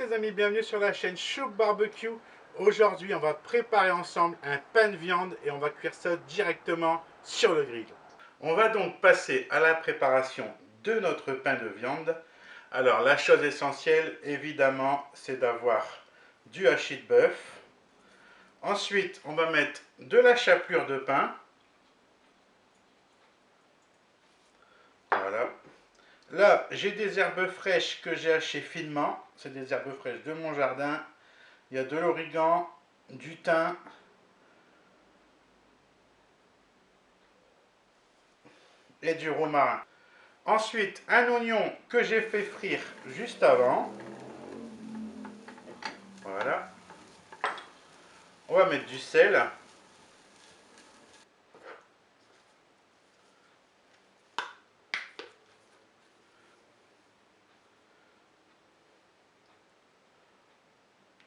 les amis, bienvenue sur la chaîne Choup Barbecue. Aujourd'hui on va préparer ensemble un pain de viande et on va cuire ça directement sur le grill. On va donc passer à la préparation de notre pain de viande. Alors la chose essentielle évidemment c'est d'avoir du hachis de bœuf. Ensuite on va mettre de la chapelure de pain. Voilà. Là, j'ai des herbes fraîches que j'ai hachées finement. C'est des herbes fraîches de mon jardin. Il y a de l'origan, du thym, et du romarin. Ensuite, un oignon que j'ai fait frire juste avant. Voilà. On va mettre du sel.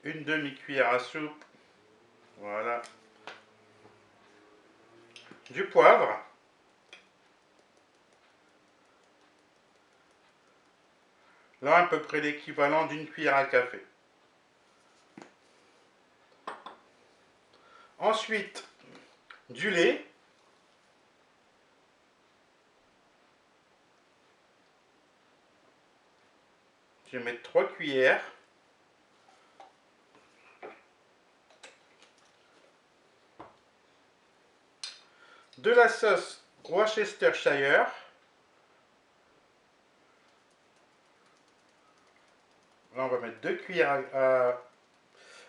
Une demi-cuillère à soupe. Voilà. Du poivre. Là, à peu près l'équivalent d'une cuillère à café. Ensuite, du lait. Je vais mettre 3 cuillères. De la sauce Worcestershire. Là, on va mettre 2 cuillères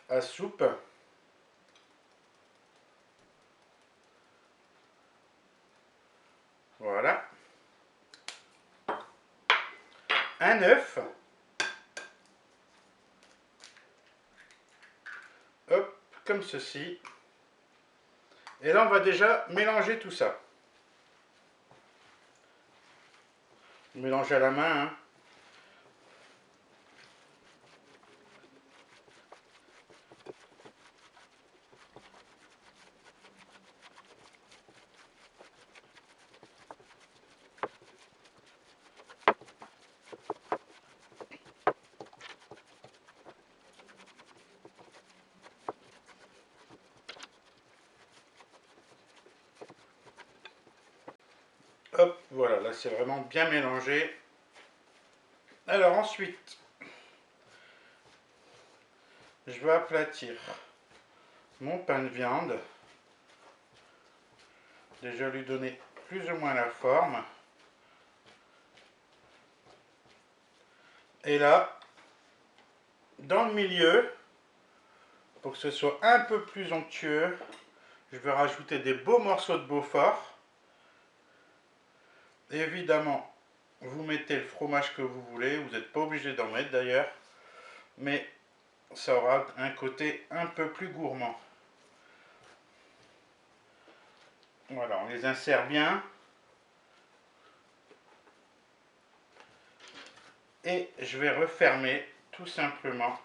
à soupe. Voilà. Un œuf. Hop, comme ceci. Et là, on va déjà mélanger tout ça. Mélanger à la main, hein. Hop, voilà, là c'est vraiment bien mélangé. Alors ensuite, je vais aplatir mon pain de viande. Déjà lui donner plus ou moins la forme. Et là, dans le milieu, pour que ce soit un peu plus onctueux, je vais rajouter des beaux morceaux de Beaufort. Évidemment, vous mettez le fromage que vous voulez, vous n'êtes pas obligé d'en mettre d'ailleurs, mais ça aura un côté un peu plus gourmand. Voilà, on les insère bien. Et je vais refermer tout simplement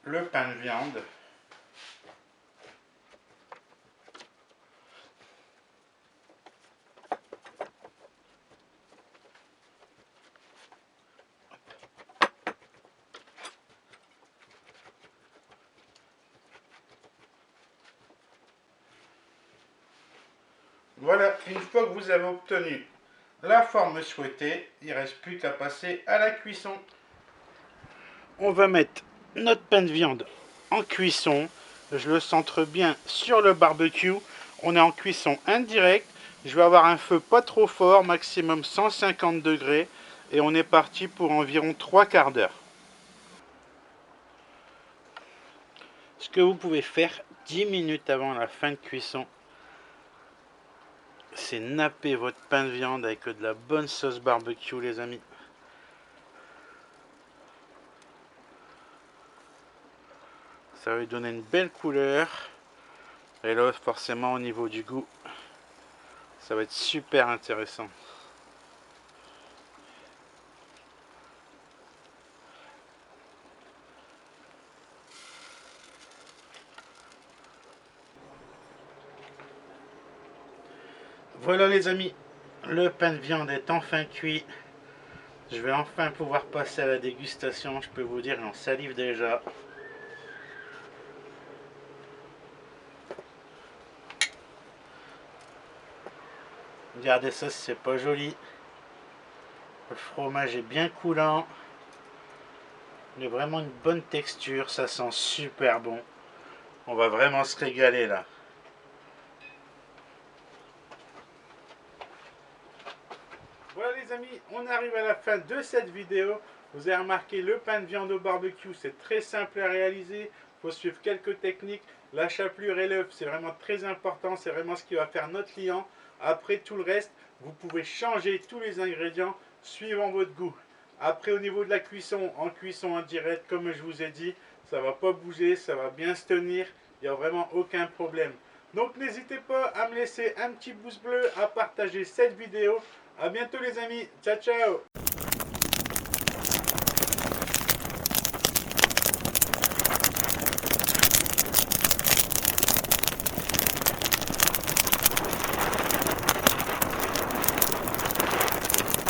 le pain de viande. Voilà, une fois que vous avez obtenu la forme souhaitée, il ne reste plus qu'à passer à la cuisson. On va mettre notre pain de viande en cuisson. Je le centre bien sur le barbecue. On est en cuisson indirecte. Je vais avoir un feu pas trop fort, maximum 150 degrés. Et on est parti pour environ 3 quarts d'heure. Ce que vous pouvez faire 10 minutes avant la fin de cuisson, c'est napper votre pain de viande avec de la bonne sauce barbecue, les amis. Ça va lui donner une belle couleur. Et là, forcément, au niveau du goût, ça va être super intéressant. Voilà les amis, le pain de viande est enfin cuit. Je vais enfin pouvoir passer à la dégustation, je peux vous dire, j'en salive déjà. Regardez ça, c'est pas joli. Le fromage est bien coulant. Il a vraiment une bonne texture, ça sent super bon. On va vraiment se régaler là. Voilà les amis, on arrive à la fin de cette vidéo. Vous avez remarqué le pain de viande au barbecue, c'est très simple à réaliser. Il faut suivre quelques techniques. La chapelure et l'œuf, c'est vraiment très important. C'est vraiment ce qui va faire notre client. Après tout le reste, vous pouvez changer tous les ingrédients suivant votre goût. Après au niveau de la cuisson, en cuisson indirecte, comme je vous ai dit, ça ne va pas bouger, ça va bien se tenir. Il n'y a vraiment aucun problème. Donc n'hésitez pas à me laisser un petit pouce bleu, à partager cette vidéo. A bientôt les amis, ciao ciao.